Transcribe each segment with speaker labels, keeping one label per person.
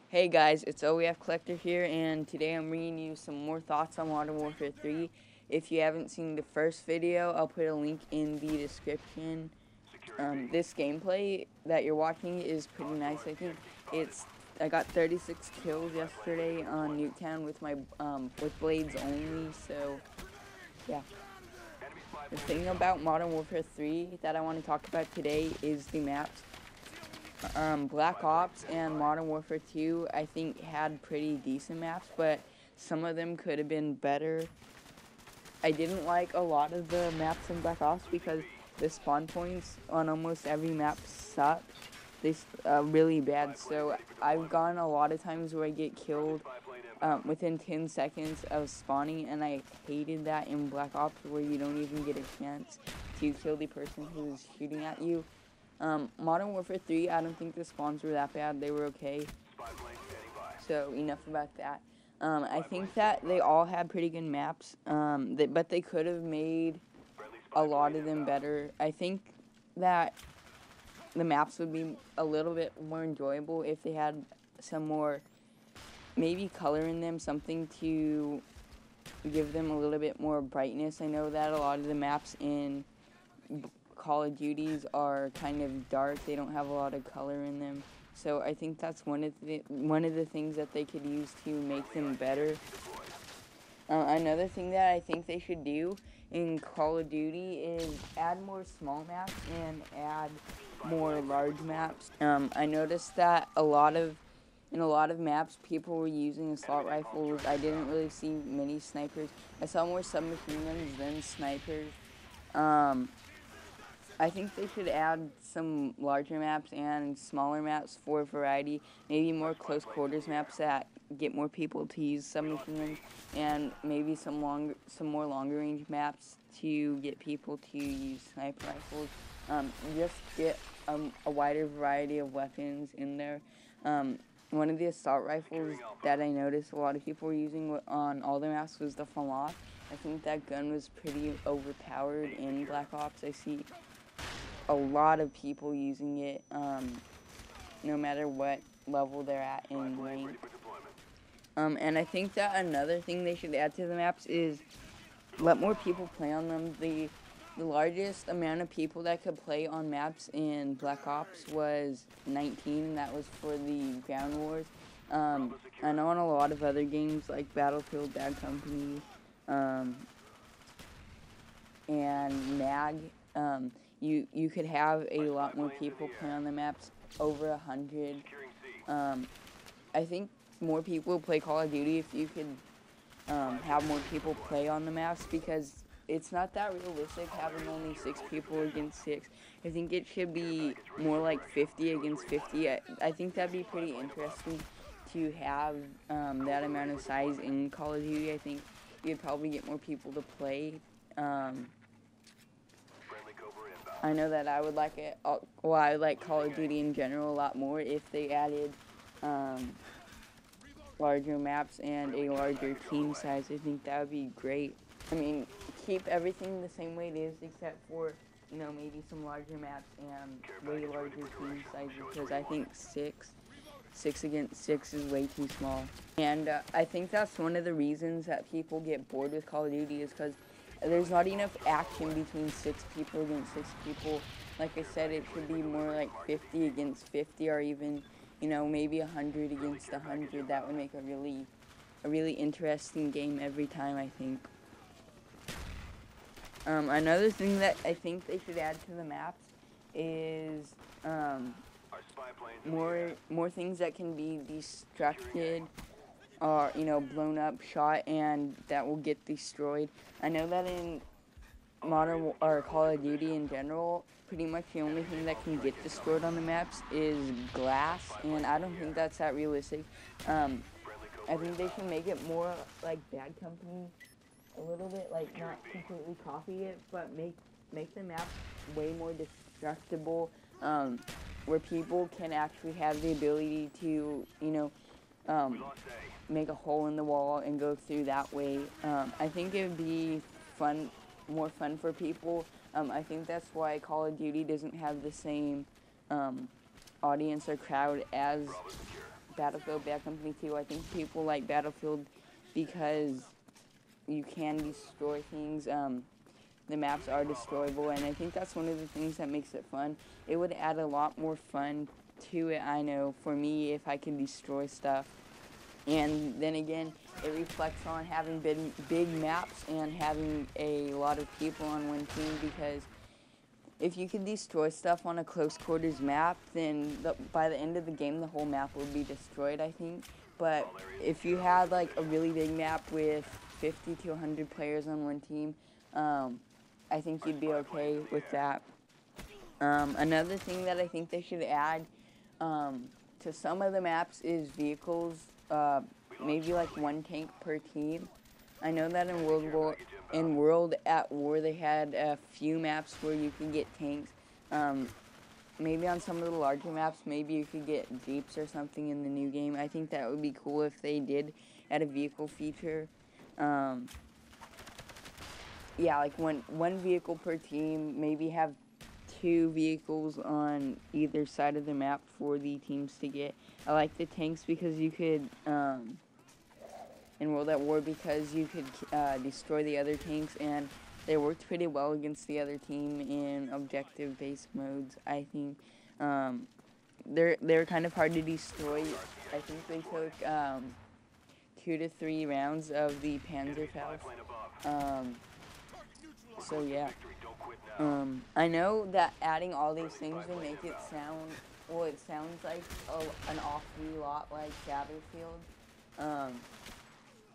Speaker 1: Hey guys, it's OEF Collector here, and today I'm bringing you some more thoughts on Modern Warfare 3. If you haven't seen the first video, I'll put a link in the description. This gameplay that you're watching is pretty nice. I think I got 36 kills yesterday on Nuketown with my with blades only. So yeah, the thing about Modern Warfare 3 that I want to talk about today is the maps. Black Ops and Modern Warfare 2, I think, had pretty decent maps, but some of them could have been better. I didn't like a lot of the maps in Black Ops because the spawn points on almost every map suck. They really bad. So I've gone a lot of times where I get killed within 10 seconds of spawning, and I hated that in Black Ops where you don't even get a chance to kill the person who's shooting at you. Modern Warfare 3, I don't think the spawns were that bad. They were okay. So enough about that. I think that they all had pretty good maps, but they could have made a lot of them better. I think that the maps would be a little bit more enjoyable if they had some more, maybe color in them, something to give them a little bit more brightness. I know that a lot of the maps in Call of Duties are kind of dark. They don't have a lot of color in them. So I think that's one of the things that they could use to make them better. Another thing that I think they should do in Call of Duty is add more small maps and add more large maps. I noticed that in a lot of maps, people were using assault rifles. I didn't really see many snipers. I saw more submachine guns than snipers. I think they should add some larger maps and smaller maps for variety. Maybe more close quarters maps that get more people to use submachine guns, and maybe some more longer range maps to get people to use sniper rifles. Just get a wider variety of weapons in there. One of the assault rifles that I noticed a lot of people were using on all the maps was the FAMAS. I think that gun was pretty overpowered in Black Ops. I see a lot of people using it, no matter what level they're at in rank. And I think that another thing they should add to the maps is let more people play on them. The largest amount of people that could play on maps in Black Ops was 19. That was for the Ground Wars. I know in a lot of other games like Battlefield, Bad Company, and MAG, you could have a lot more people play on the maps, over 100. I think more people play Call of Duty if you could have more people play on the maps, because it's not that realistic having only 6 people against 6. I think it should be more like 50 against 50. I think that'd be pretty interesting to have that amount of size in Call of Duty. I think you'd probably get more people to play. I know that I would like it. Well, I like Call of Duty in general a lot more if they added larger maps and a larger team size. I think that would be great. I mean, keep everything the same way it is, except for, you know, maybe some larger maps and way larger team sizes, because I think 6 against 6 is way too small. And I think that's one of the reasons that people get bored with Call of Duty, is because there's not enough action between 6 people against 6 people. Like I said, it should be more like 50 against 50, or even, you know, maybe 100 against 100. That would make a really interesting game every time, I think. Another thing that I think they should add to the maps is more things that can be destructed, or, you know, blown up, shot, and that will get destroyed. I know that in Modern or Call of Duty in general, pretty much the only thing that can get destroyed on the maps is glass, and I don't think that's that realistic. I think they should make it more like Bad Company, a little bit, like not completely copy it, but make the map way more destructible, where people can actually have the ability to, you know, make a hole in the wall and go through that way. I think it would be more fun for people. I think that's why Call of Duty doesn't have the same audience or crowd as Battlefield Bad Company 2. I think people like Battlefield because you can destroy things. The maps are destroyable, and I think that's one of the things that makes it fun. It would add a lot more fun to it, I know, for me, if I can destroy stuff. And then again, it reflects on having big maps and having a lot of people on one team, because if you can destroy stuff on a close quarters map, then by the end of the game, the whole map will be destroyed, I think. But if you had like a really big map with 50 to 100 players on one team, I think you'd be okay with that. Another thing that I think they should add to some of the maps is vehicles, maybe like one tank per team. I know that in World at War they had a few maps where you could get tanks. Maybe on some of the larger maps, maybe you could get jeeps or something in the new game. I think that would be cool if they did add a vehicle feature. Yeah, like one vehicle per team, maybe have 2 vehicles on either side of the map for the teams to get. I like the tanks because you could, in World at War, because you could destroy the other tanks, and they worked pretty well against the other team in objective-based modes, I think. They're kind of hard to destroy. I think they took 2 to 3 rounds of the Panzerfaust. So yeah. I know that adding all these things would make it sound, well, it sounds like an awfully lot like Battlefield.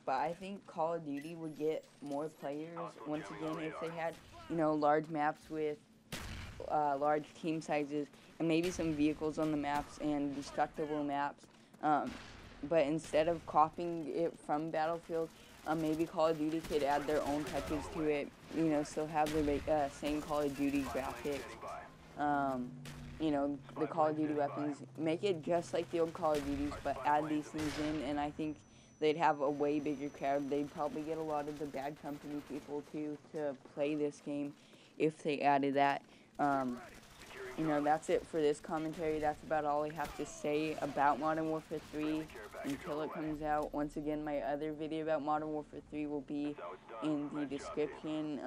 Speaker 1: But I think Call of Duty would get more players, once again, if they had, large maps with large team sizes, and maybe some vehicles on the maps and destructible maps. But instead of copying it from Battlefield, maybe Call of Duty could add their own touches to it, still have the same Call of Duty graphics. The Call of Duty weapons, make it just like the old Call of Duties, but add these things in, and I think they'd have a way bigger crowd. They'd probably get a lot of the Bad Company people, too, to play this game if they added that. That's it for this commentary. That's about all I have to say about Modern Warfare 3 until it comes out. Once again, my other video about Modern Warfare 3 will be in the description.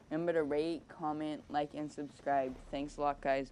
Speaker 1: Remember to rate, comment, like, and subscribe. Thanks a lot, guys.